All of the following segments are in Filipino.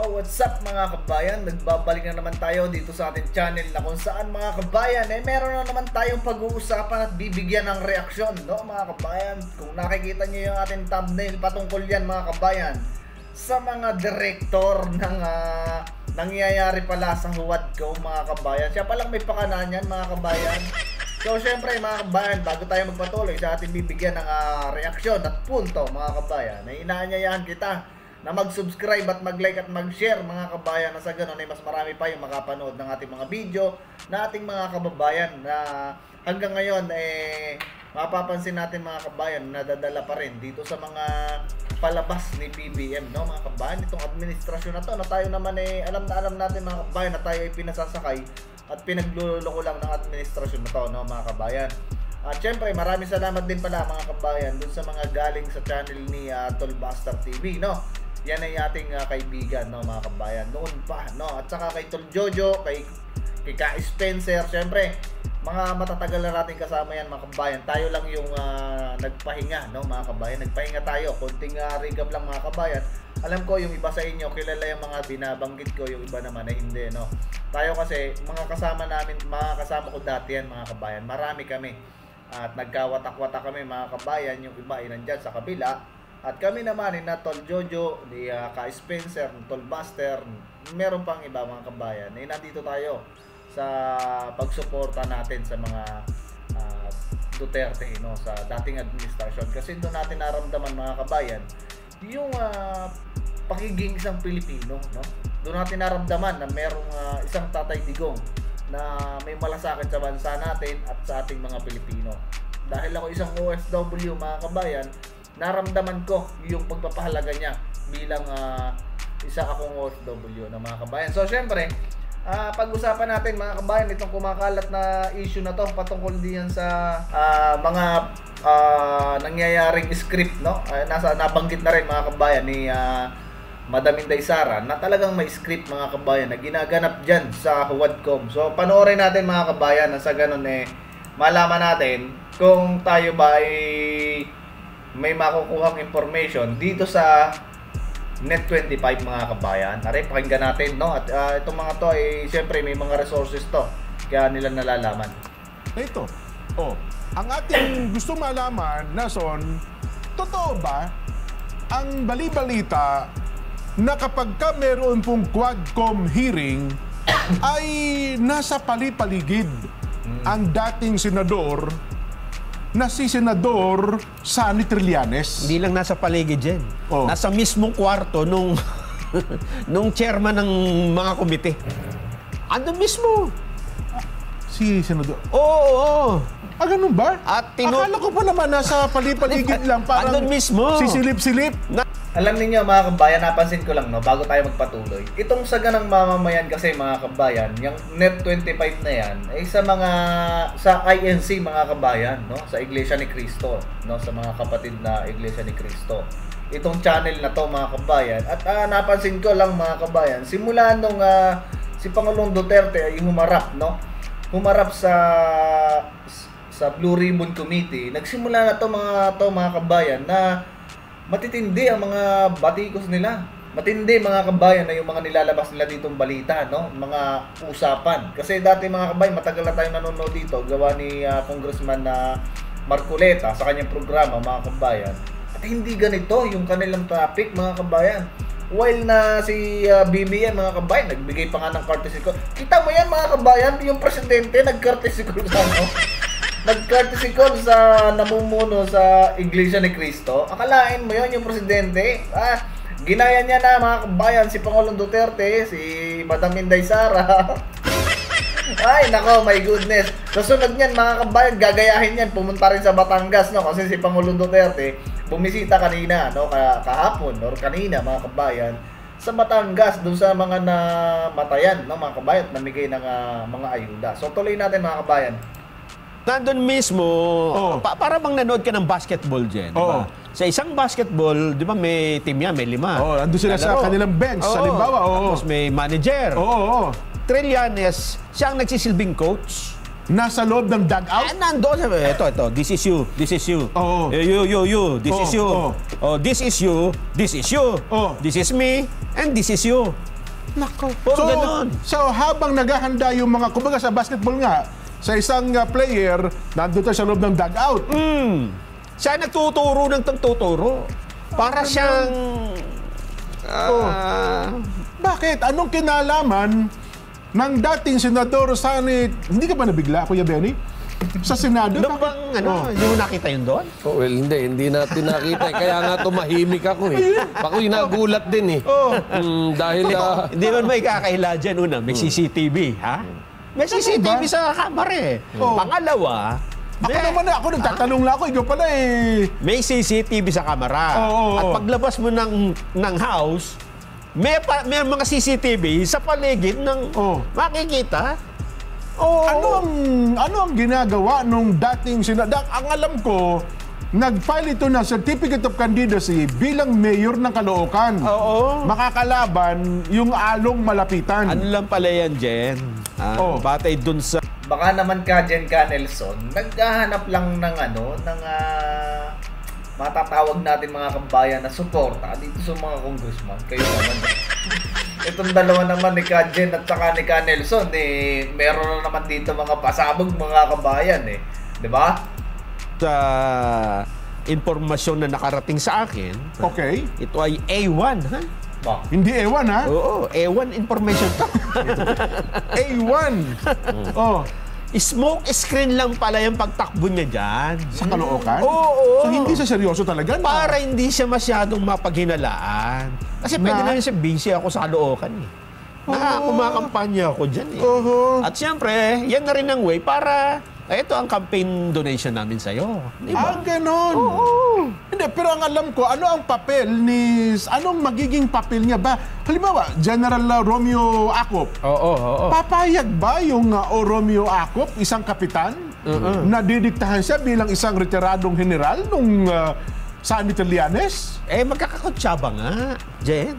So, what's up mga kabayan? Nagbabalik na naman tayo dito sa ating channel na kung saan mga kabayan meron na naman tayong pag-uusapan at bibigyan ng reaksyon, no mga kabayan? Kung nakikita niyo yung ating thumbnail patungkol yan mga kabayan, sa mga direktor ng nangyayari pala sa Huwadco mga kabayan. Siya palang may pakanan yan mga kabayan. So syempre mga kabayan, bago tayo magpatuloy sa ating bibigyan ng reaksyon at punto mga kabayan, ay inaanyayahan kita na mag-subscribe at mag-like at mag-share mga kabayan, na sa ganun ay mas marami pa yung makapanood ng ating mga video na ating mga kababayan na hanggang ngayon mapapansin natin mga kabayan na dadala pa rin dito sa mga palabas ni PBM, no mga kabayan, itong administrasyon na to na tayo naman alam na alam natin mga kabayan na tayo ay pinasasakay at pinagluloko lang ng administrasyon na to, no mga kabayan. At syempre maraming salamat din pala mga kabayan dun sa mga galing sa channel ni Tolbuster TV, no. Yan ay ating kaibigan, no mga kabayan noon pa, no, at saka kay Tol Jojo, kay Ka Spencer, syempre mga matatagal na natin kasama yan mga kabayan. Tayo lang yung nagpahinga, no mga kabayan, nagpahinga tayo, konting recap lang mga kabayan. Alam ko yung iba sa inyo kilala yung mga binabanggit ko, yung iba naman ay hindi, no. Tayo kasi mga kasama namin, mga kasama ko dati yan mga kabayan, marami kami at nagkawatak-watak kami mga kabayan. Yung iba ay nandyan sa kabila. At kami naman na Tol Jojo, ni Ka Spencer, Tolbuster, meron pang iba mga kabayan. Nandito tayo sa pagsuporta natin sa mga Duterte, no, sa dating administrasyon. Kasi doon natin naramdaman mga kabayan yung pagiging isang Pilipino, no. Doon natin naramdaman na merong isang Tatay Digong na may malasakit sa bansa natin at sa ating mga Pilipino. Dahil ako isang OFW mga kabayan, naramdaman ko yung pagpapahalaga niya bilang isa akong OFW na mga kabayan. So syempre, pag-usapan natin mga kabayan itong kumakalat na issue na to patungkol diyan sa mga nangyayaring script, no. Nabanggit na rin mga kabayan ni Madam Inday Sara na talagang may script mga kabayan na ginaganap dyan sa Huwadcom. So panoorin natin mga kabayan na sa ganun malaman natin kung tayo ba ay may makukuhang information dito sa Net25 mga kabayan. Tara, pakinggan natin, no. At itong mga to ay siyempre may mga resources to kaya nila nalalaman. Ito, ang ating gusto malaman, Nason, totoo ba ang bali-balita na kapag ka meron pong Quadcom hearing ay nasa palipaligid ang dating senador na si Senador Sonny Trillanes? Hindi lang nasa paligid yan. Nasa mismong kwarto nung chairman ng mga komite. Andun mismo. Si Senador? Oo. Ganun ba? At akala ko pa naman nasa palipaligid lang, parang andun mismo. sisilip-silip. Alam niyo mga kabayan, napansin ko lang, no, bago tayo magpatuloy, itong saganang mamamayan kasi mga kabayan, yung Net25 na yan ay sa INC mga kabayan, no, sa Iglesia ni Cristo, no, sa mga kapatid na Iglesia ni Cristo. Itong channel na to mga kabayan, at napansin ko lang mga kabayan, simula nung si Pangulong Duterte ay humarap, no, humarap sa Blue Ribbon Committee, nagsimula na to mga kabayan na matitindi ang mga batikos nila. Matindi mga kabayan na yung mga nilalabas nila ditong balita, no? Mga usapan. Kasi dati mga kabayan, matagal na tayong nanonood dito, gawa ni Congressman Marcoleta sa kanyang programa mga kabayan. At hindi ganito yung kanilang topic mga kabayan. While na si BBM mga kabayan, nagbigay pa nga ng courtesy call. Kita mo yan mga kabayan, yung presidente nag-courtesy call sa nag-courtesy call sa namumuno sa Iglesia ni Cristo. Akalain mo yon yung presidente? Ginaya niya na mga kabayan si Pangulong Duterte, si Madam Inday Sara. Ay nako, my goodness. Kasunod niyan mga kabayan, gagayahin yan, pumunta rin sa Batangas, no, kasi si Pangulong Duterte bumisita kanina, no, kahapon or kanina mga kabayan sa Batangas dun sa mga namatayan, no, mga kabayan, namigay ng mga ayuda. So tuloy natin mga kabayan. Nandun mismo, para bang nanood ka ng basketball dyan, diba? Sa isang basketball, di ba may team yan, may 5. Andun sila sa kanilang bench, halimbawa. Tapos may manager. Trillanes, siya ang nagsisilbing coach. nasa loob ng dugout? Nandoon. Ito. This is you. This is you. Oo. You. This is you. Oh, this is you. This is you. Oo. This is me. And this is you. Nako. Puro ganon. So habang naghahanda yung mga, kumbaga sa basketball nga, sa isang player, nandun tayo sa loob ng dugout. Siya nagtuturo ng tuturo. Para siyang... Bakit? Anong kinalaman ng dating Senador Sani? Hindi ka ba nabigla, Kuya Benny? Sa Senado? Nung bang, hindi mo nakita yun doon? Oh, well, hindi natin nakita. Kaya nga tumahimik ako eh. Ako'y nagulat din eh. Dahil... Hindi man may kakahila dyan. Una, may CCTV, ha? May CCTV sa kamera eh. Pangalawa, ako nagtatanong lang ako, ikaw pala eh. may CCTV sa kamera. At paglabas mo ng house, may mga CCTV sa paligid ng makikita. Ano ang ginagawa nung dating Senador? Ang alam ko, nag-file ito ng Certificate of Candidacy bilang mayor ng Caloocan. Makakalaban yung Along Malapitan. Ano lang pala yan, Jen? Batay dun sa... Baka naman ka, Jen Nelson, naghahanap lang ng matatawag natin mga kabayan na suporta dito sa mga congressman. Kayo naman. Itong dalawa naman ni Jen at saka ni Nelson, meron na naman dito mga pasabog mga kabayan eh. 'Di ba? Sa impormasyon na nakarating sa akin, ito ay A1, ha? Hindi A1, ha? Oo, A1 information to. A1! Smoke screen lang pala yung pagtakbo niya dyan. Sa Caloocan? Oo. So hindi siya seryoso talaga? Para hindi siya masyadong mapaghinalaan. Kasi pwede na yun siya, busy ako sa Caloocan eh. Kumakampanya ako dyan eh. At siyempre, yan na rin ang way para... Ito ang campaign donation namin sa'yo. Diba? Ganon. Hindi, pero ang alam ko, anong magiging papel niya ba? Halimbawa, General Romeo Acop. Papayag ba yung Romeo Acop, isang kapitan, na didiktahan siya bilang isang retiradong general nung Sani Trillanes? Magkakakutsaba nga, Jen.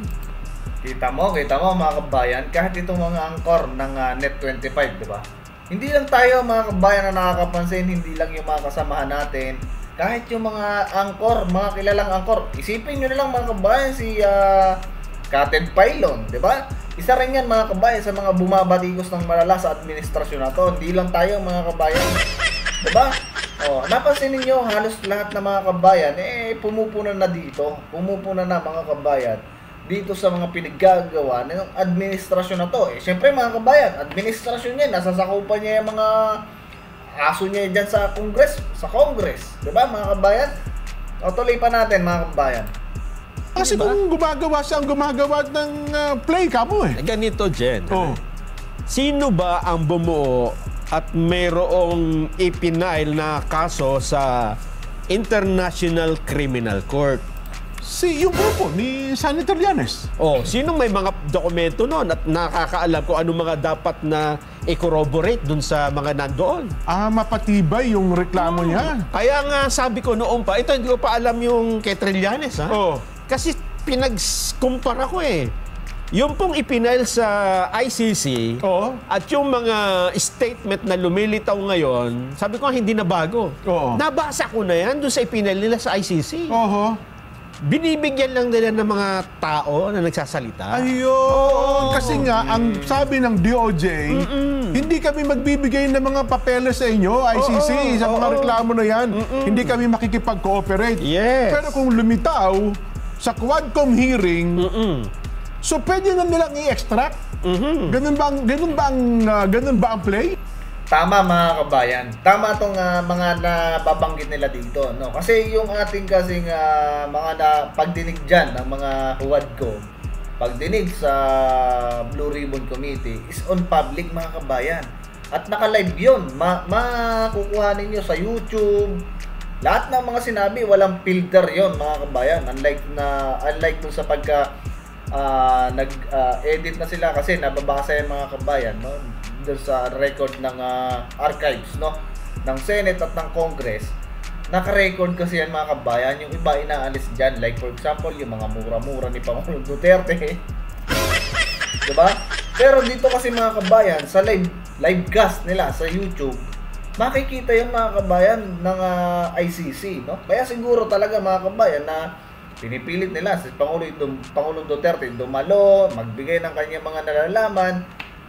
Kita mo mga kabayan, kahit itong mga angkor ng Net25, di ba? Hindi lang tayo mga kabayan na nakakapansin, hindi lang yung mga kasamahan natin. Kahit yung mga angkor, mga kilalang angkor. Isipin nyo na lang mga kabayan si Kated Pailon, di ba? Isa rin yan mga kabayan sa mga bumabatikos ng malala sa administrasyon na to. Hindi lang tayo mga kabayan, di ba? Napansin ninyo, halos lahat ng mga kabayan, pumupuna na dito. Pumupuna na mga kabayan dito sa mga pinaggagawa ng administrasyon na to. Siyempre mga kabayan, administrasyon niya, nasasakupan niya yung mga aso niya dyan sa Congress. Diba mga kabayan? Tuloy pa natin mga kabayan. Kasi kung gumagawa siya ang gumagawa ng play ka mo eh. Ganito, Jen. Sino ba ang bumuo at mayroong ipinail na kaso sa International Criminal Court? Yung grupo ni Sani Trillanes. Sinong may mga dokumento noon at nakakaalam kung ano mga dapat na i-corroborate dun sa mga nandoon? Mapatibay yung reklamo niya. Kaya nga sabi ko noon pa, ito hindi ko pa alam yung kay Trillanes, ha? Kasi pinag-kumpara ko eh. Yung pong ipinail sa ICC at yung mga statement na lumilitaw ngayon, sabi ko hindi na bago. Nabasa ko na yan dun sa ipinail nila sa ICC. Binibigyan lang nila ng mga tao na nagsasalita. Ayun! Kasi nga, ang sabi ng DOJ, hindi kami magbibigay ng mga papeles sa inyo, ICC, sa mga reklamo na yan. Hindi kami makikipag-cooperate. Pero kung lumitaw sa Quadcom hearing, so pwede na nilang i-extract? Ganun ba ang play? Tama mga kabayan. Tama tong mga nababanggit nila dito, no? Kasi yung ating kasing mga pagdinig diyan ng mga Quadcom, pagdinig sa Blue Ribbon Committee is on public mga kabayan. At naka-live 'yon. Makukuha ninyo sa YouTube. Lahat ng mga sinabi walang filter 'yon mga kabayan. Unlike dun sa pagka nag-edit na sila kasi nababasa yung mga kabayan, no? Doon sa record ng archives, no, ng Senate at ng Congress. Naka-record kasi yan mga kabayan. Yung iba inaalis dyan, like for example yung mga mura-mura ni Pangulong Duterte. Diba? Pero dito kasi mga kabayan, sa live cast nila sa YouTube, makikita yun mga kabayan ng ICC, no? Kaya siguro talaga mga kabayan na pinipilit nila si Pangulong Duterte dumalo, magbigay ng kanyang mga nalalaman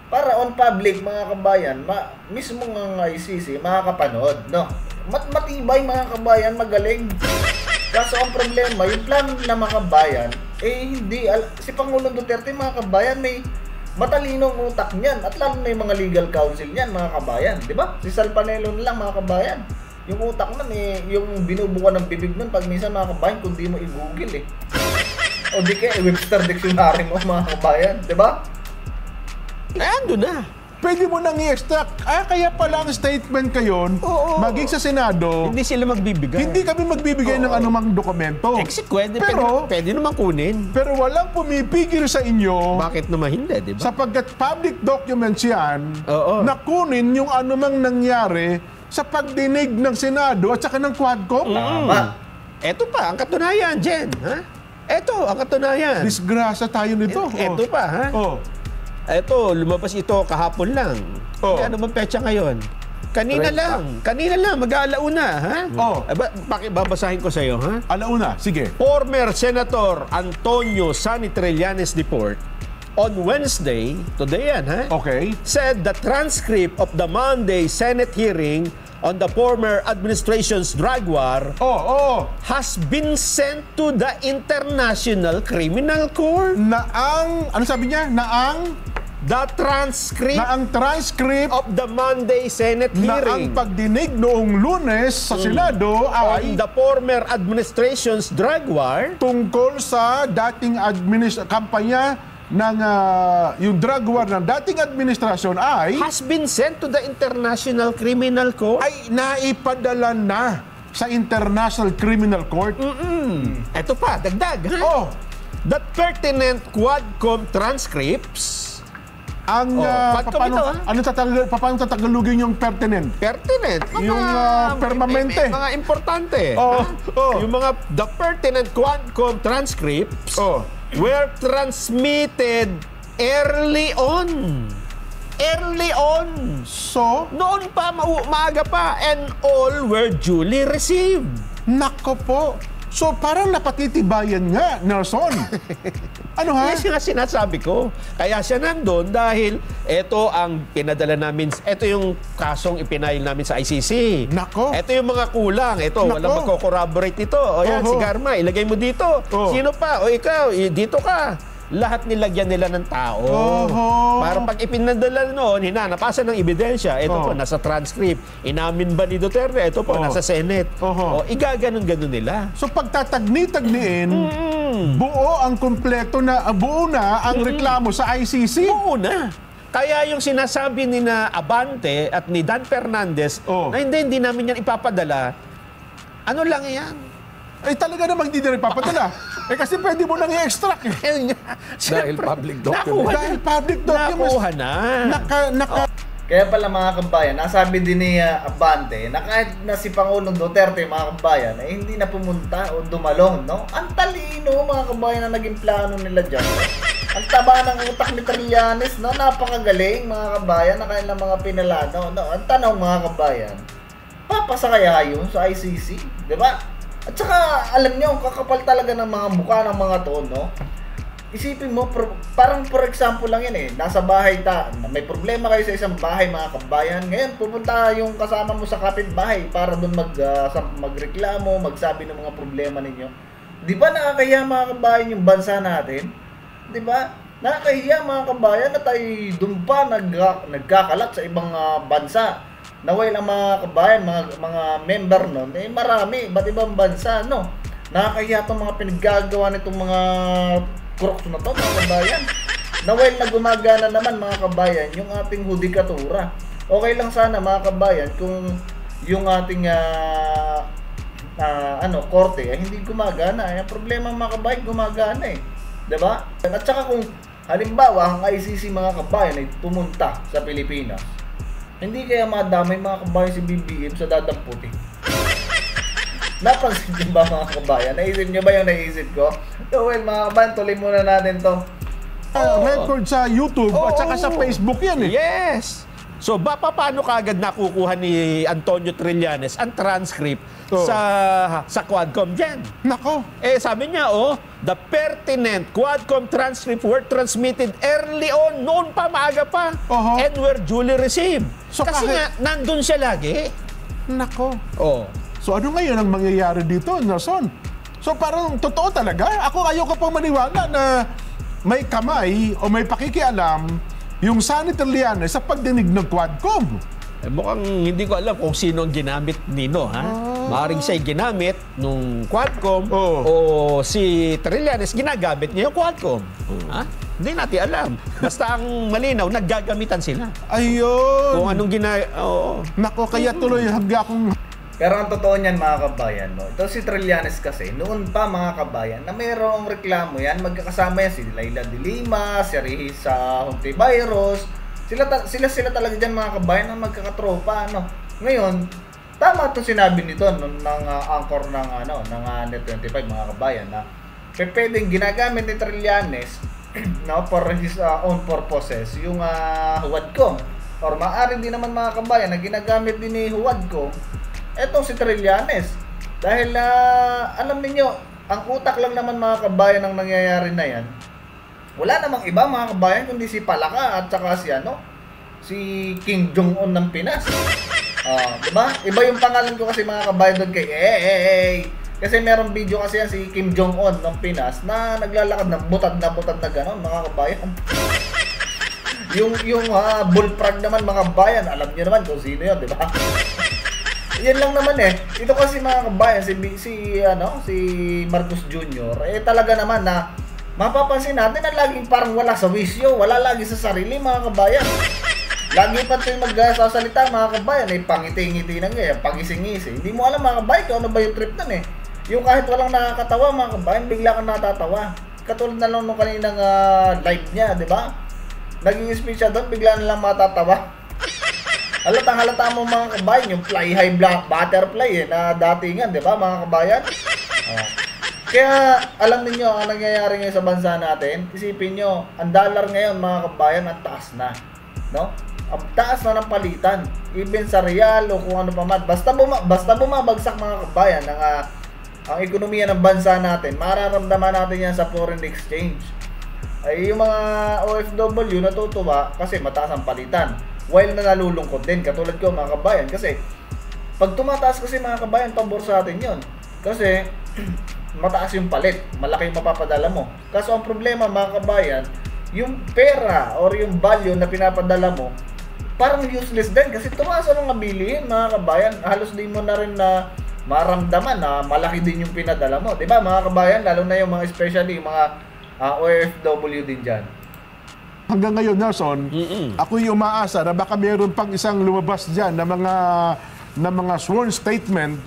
para on public mga kabayan, mismo ng ICC makakapanood, no? Matibay mga kabayan, magaling. Kaso ang problema, yung plano ng mga kabayan, hindi, si Pangulong Duterte mga kabayan may matalinong utak niyan at lalo na yung mga legal counsel niyan mga kabayan, di ba? Si Sal Panelo na lang mga kabayan. Yung utak nun yung binubuka ng bibig nun pag minsan mga kabayan kung di mo i-google o di kaya Webster Dictionary mo mga kabayan, di ba? Ando na. Pwede mo nang i-extract. Kaya pala ang statement kayon, maging sa Senado, Hindi sila magbibigay. hindi kami magbibigay ng anumang dokumento. Kasi pwede naman kunin. Pero walang pumipigil sa inyo Bakit naman hindi, di ba? sapagkat public documents yan na kunin yung anumang nangyari sa pagdinig ng Senado at saka ng Quadcom. Eto pa, ang katunayan, Jen. Ha? Eto, ang katunayan. Disgrasya tayo nito. Eto pa, ha? Eto, lumabas ito kahapon lang. Ano bang petsa ngayon? Kanina lang, mag-aalauna, ha? Babasahin ko sa'yo, ha? Alauna, sige. Former Senator Antonio Sani Trillanes Deport on Wednesday, today yan, ha? Okay. Said the transcript of the Monday Senate hearing on the former administration's drug war has been sent to the International Criminal Court. Ano sabi niya? The transcript of the Monday Senate Na ang hearing pagdinig noong Lunes sa Senado on ay the former administration's drug war tungkol sa dating kampanya ng yung drug war ng dating administrasyon ay has been sent to the International Criminal Court. ay naipadala na sa International Criminal Court. Ito pa, dagdag, ha? The pertinent Quadcom transcripts. Paano tatagalogin yung pertinent? Pertinent. Yung permanente. Mga importante. Yung mga the pertinent Quadcom transcripts were transmitted early on. So, Noon pa, maaga pa, and all were duly received. nako po. So, parang napatitibayan nga, Nelson. Ano ha? Yes, yung sinasabi ko. Kaya siya nandun dahil ito ang pinadala namin, ito yung kasong ipinail namin sa ICC. Nako. Ito yung mga kulang. Ito, walang magko-corroborate ito. O yan, si Garma, ilagay mo dito. Sino pa? O ikaw, dito ka. Lahat nilagyan nila ng tao. Para pag ipinadala noon, hinanapasan ng ebidensya. Ito po, nasa transcript. Inamin ba ni Duterte? Ito po, nasa Senate. O, igaganon-ganon nila. So, pagtatagni-tagniin, buo ang kumpleto na, buo na ang reklamo sa ICC? Oo na. Kaya yung sinasabi ni na Abante at ni Dan Fernandez na hindi namin yan ipapadala, ano lang yan? Talaga namang hindi na ipapadala. Kasi pwede mo nang i-extract. Dahil public document. Dahil public documents. Nakuha na. Kaya pala mga kabayan, nasabi din ni Abante na kahit na si Pangulong Duterte mga kabayan ay hindi na pumunta o dumalon, no? Ang talino mga kabayan na naging plano nila dyan. Ang taba ng utak ni Trillanes, no? Napakagaling mga kabayan na kanilang mga pinalano, no? Ang tanong mga kabayan, papasa kaya yun sa ICC? Diba? At saka, alam nyo, kakapal talaga ng mga mukha ng mga to, no? Isipin mo, parang for example lang yan nasa bahay may problema kayo sa isang bahay mga kabayan. Ngayon, pupunta yung kasama mo sa kapitbahay para doon magreklamo, magsabi ng mga problema ninyo. Di ba nakakahiya mga kabayan yung bansa natin? Di ba? Nakakahiya mga kabayan na tayo doon pa nagkakalat sa ibang bansa. Naway lang mga kabayan, mga member nun, marami, iba't ibang bansa, no? Nakakahiya itong mga pinaggagawa nitong mga krokso na to, mga kabayan. Naway na gumagana naman mga kabayan, yung ating hudikatura. Okay lang sana mga kabayan kung yung ating korte ay hindi gumagana. Ang problema mga kabayan, gumagana diba? At saka kung halimbawa ang ICC mga kabayan ay pumunta sa Pilipinas, hindi kaya madamay mga kabayan si BBM sa dadamputin. Napansin niyo ba mga kabayan? Naisip niyo ba yung naisip ko? So well mga kabayan, tuloy muna natin to. Record sa YouTube at saka sa Facebook yan Yes! So, paano kaagad nakukuha ni Antonio Trillanes ang transcript sa Quadcom dyan? Nako. Sabi niya, the pertinent Quadcom transcript were transmitted early on, noon pa, maaga pa, and were duly received. So, kasi nga, nandun siya lagi. Nako. So, ano ngayon ang mangyayari dito, Nelson? So, parang totoo talaga. Ayoko pang maniwala na may kamay o may pakikialam yung Sonny Trillanes sa pagdinig ng Quadcom. Mukhang hindi ko alam kung sino ang ginamit nino, ha? Maaaring siya'y ginamit nung Quadcom o si Trillanes ginagamit niya yung Quadcom. Ha? Hindi natin alam. Basta ang malinaw, naggagamitan sila. Ayun. Kung anong Nako, kaya tuloy hangga akong... Pero ang totoo niyan mga kabayan, no? Ito si Trillanes kasi, noon pa mga kabayan, na mayroong reklamo yan, magkakasama yan si Laila de Lima, si Rihisa Hontivirus, sila talaga dyan mga kabayan na magkakatropa, no? Ngayon, tama itong sinabi nito ng anchor ng Net25 mga kabayan, na pwedeng ginagamit ni Trillanes no, for his own purposes yung Huwadcom, or maaari din naman mga kabayan na ginagamit din ni Huwadcom etong si Trillanes. Dahil alam niyo, ang utak lang naman mga kabayan ang nangyayari na yan. Wala namang iba mga kabayan kundi si Palaka at saka si Kim Jong-un ng Pinas. Diba? Iba yung pangalan ko kasi mga kabayan doon kay Kasi merong video kasi yan si Kim Jong-un ng Pinas na naglalakad ng butad na gano'n mga kabayan. yung bullfrog naman mga kabayan, alam niyo naman kung sino yun, diba? Yan lang naman Ito kasi mga kabayan, si Marcos Jr. Talaga naman na mapapansin natin na laging parang wala sa wisyo, wala lagi sa sarili mga kabayan. Lagi pa ito yung magsasalita mga kabayan, pangiti-ngiti na ngayon, pagising-ngisi. Hindi mo alam mga kabayan kung ano ba yung trip nun Yung kahit walang nakakatawa mga kabayan, bigla kang natatawa. Katulad na lang nung kaninang live niya, di ba? Naging speech siya doon, bigla na lang matatawa. Halata mo mga kabayan, yung fly high black butterfly na datingan, di ba mga kabayan? Kaya alam niyo ang nangyayari ngayon sa bansa natin, isipin niyo, ang dollar ngayon mga kabayan, ang taas na, no? Ang taas na ng palitan, even sa real o kung ano pa man, basta bumabagsak mga kabayan ang ekonomiya ng bansa natin, mararamdaman natin yan sa foreign exchange. Ay yung mga OFW natutuwa kasi mataas ang palitan. While na nalulungkot din, katulad ko mga kabayan. Kasi, pag tumataas kasi mga kabayan, pabor sa atin yun. Kasi, mataas yung palit, malaki yung mapapadala mo. Kaso ang problema mga kabayan, yung pera or yung value na pinapadala mo, parang useless din. Kasi tumaas ang mga bilihin mga kabayan. Halos di mo na rin na maramdaman na malaki din yung pinadala mo. Diba mga kabayan, lalo na yung mga especially yung mga OFW din dyan. Hanggang ngayon, Nelson, ako'y umaasa na baka mayroon pang isang lumabas dyan na mga sworn statement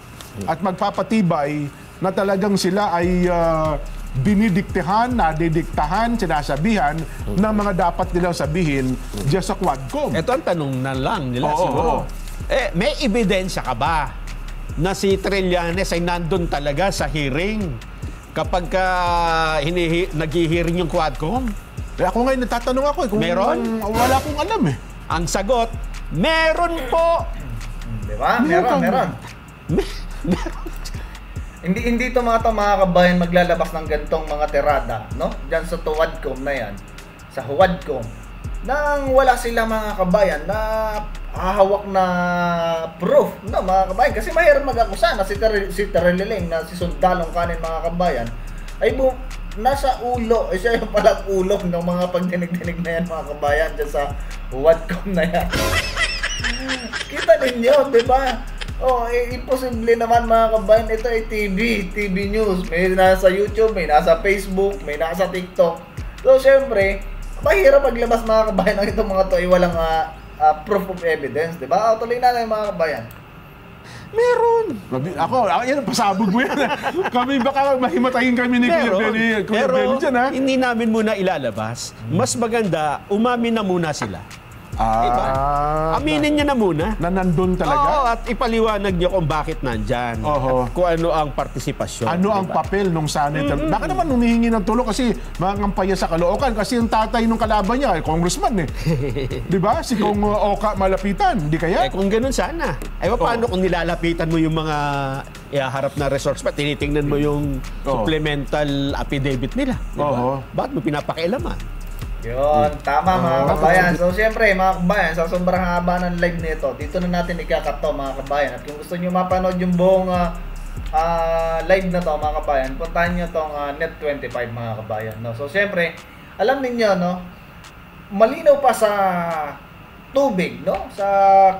at magpapatibay na talagang sila ay dinidiktahan, nadidiktahan, sinasabihan ng mga dapat nilang sabihin dyan sa Quadcom. Ito ang tanong na lang nila siguro. May ebidensya ka ba na si Trillanes ay nandun talaga sa hearing kapag nag-hearing yung Quadcom? Ako ngayon natatanong ako kung meron? Wala akong alam Ang sagot, meron po. Diba? Meron. Hindi ito mga kabayan maglalabas ng gantong mga tirada, no? Diyan sa Huwadcom na yan, sa Huwadcom, nang wala sila mga kabayan na hahawak na proof, no mga kabayan. Kasi mahirap mag-akusa na si Trillanes na si sundalong kanin mga kabayan ay nasa ulo, siya yung palang ulo ng mga pagdinig-dinig na yan mga kabayan dyan sa Huwadcom na yan. Kita ninyo, di ba? Imposible naman mga kabayan, ito ay TV news, may nasa YouTube, may nasa Facebook, may nasa TikTok. So syempre, mahirap maglabas mga kabayan ng itong mga to ay walang proof of evidence, di ba? Tuloy na lang mga kabayan. Meron. Yan, pasabog mo yan. Kami baka mahimatayin kami ni Kuya Benny dyan, ha? Hindi namin muna ilalabas. Mas maganda, umamin na muna sila. Diba? Aminin niya na muna. Na nandun talaga? Oo, at ipaliwanag niya kung bakit nandyan. At kung ano ang partisipasyon. Ano ang papel nung senator? Baka naman humihingi ng tulong kasi mga kampanya sa Caloocan. Kasi yung tatay nung kalaban niya, congressman eh. Di ba? Si Kong Oka Malapitan. Di kaya? Kung ganun sana. Paano kung nilalapitan mo yung mga ihaharap na resource pa, tinitingnan mo yung supplemental affidavit nila. Diba? Bakit mo pinapakialaman? Yun, tama mga kabayan. So, siyempre, mga kabayan, sa sobrang haba ng live nito, dito na natin ikakat to, mga kabayan. At kung gusto nyo mapanood yung buong live na to, mga kabayan, puntahan nyo tong Net25, mga kabayan. No? So, siyempre, alam niyo no, malinaw pa sa tubig, no? Sa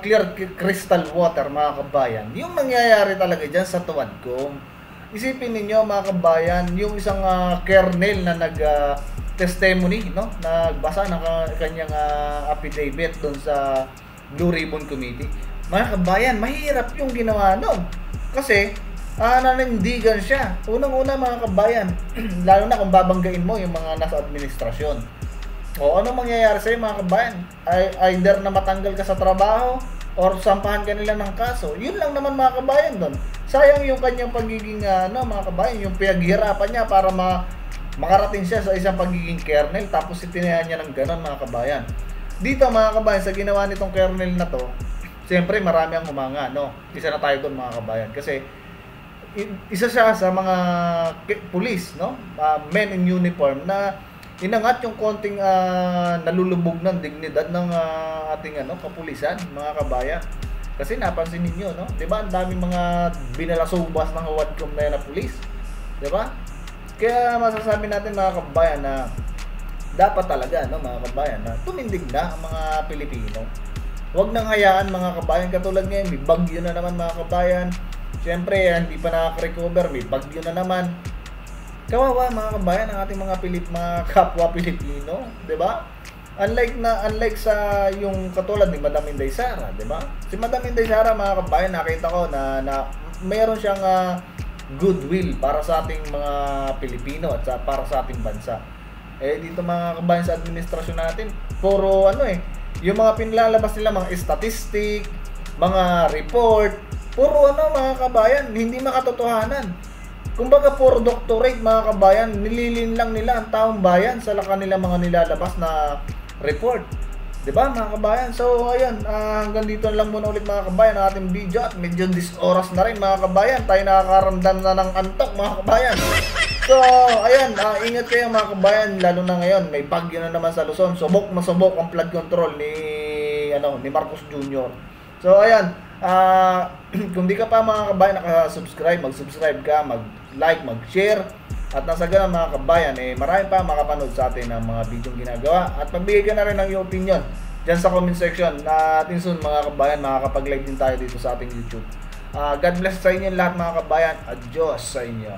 clear crystal water, mga kabayan. Yung nangyayari talaga dyan sa Tuwadcom. Isipin ninyo, mga kabayan, yung isang kernel na testimony, no? Nagbasa ng kanyang affidavit doon sa Blue Ribbon Committee. Mga kabayan, mahirap yung ginawa noon. Kasi, nanindigan siya. Unang-una, mga kabayan, lalo na kung babanggain mo yung mga nasa administrasyon. O anong mangyayari sa'yo, mga kabayan? Either na matanggal ka sa trabaho or sampahan ka nila ng kaso. Yun lang naman, mga kabayan, doon. Sayang yung kanyang pagiging, mga kabayan, yung pinaghirapan niya para makarating siya sa isang pagiging kernel, tapos itinayan niya ng ganon, mga kabayan. Dito, mga kabayan, sa ginawa nitong kernel na to, siyempre marami ang humanga, no? Isa na tayo doon, mga kabayan, kasi isa siya sa mga police, no? Men in uniform na inangat yung konting nalulubog ng dignidad ng ating kapulisan, mga kabayan. Kasi napansin niyo, no? 'Di ba? Ang daming mga binalasubas ng Tuwadcom na pulis. 'Di ba? Kaya masasabi natin, mga kabayan, na dapat talaga, no, mga kabayan, na tumindig na ang mga Pilipino. Huwag nang hayaan, mga kabayan, katulad ngayon, may bagyo na naman, mga kabayan. Siyempre, hindi pa nakaka-recover, may bagyo na naman. Kawawa, mga kabayan, ang ating mga kapwa Pilipino, 'di ba? Unlike sa yung katulad ni Madam Inday Sara, 'di ba? Si Madam Inday Sara, mga kabayan, nakita ko na mayroon siyang goodwill para sa ating mga Pilipino at para sa ating bansa. Dito, mga kabayan, sa administrasyon natin, puro yung mga pinlalabas nila, mga statistic, mga report, puro mga kabayan, hindi makatotohanan. Kumbaga, puro doctorate, mga kabayan, nililin lang nila ang taong bayan sa kanilang mga nilalabas na report. Diba, mga kabayan? So, ayun, hanggang dito lang muna ulit, mga kabayan, ang ating video. At medyo oras na rin, mga kabayan. Tayo nakakaramdam na ng antok, mga kabayan. So, ayun, ingat kayo, mga kabayan. Lalo na ngayon, may bagyo na naman sa Luzon. Subok ang flood control ni Marcos Jr. So, ayun, kung di ka pa, mga kabayan, nakasubscribe, mag-subscribe ka, mag-like, mag-share. At nasa ganun, mga kabayan, marami pa makapanood sa atin ng mga videong ginagawa. At magbigay ka na rin ng iyong opinion dyan sa comment section. Natin soon, mga kabayan, makakapag-live din tayo dito sa ating YouTube. God bless sa inyo lahat, mga kabayan. Adios sa inyo.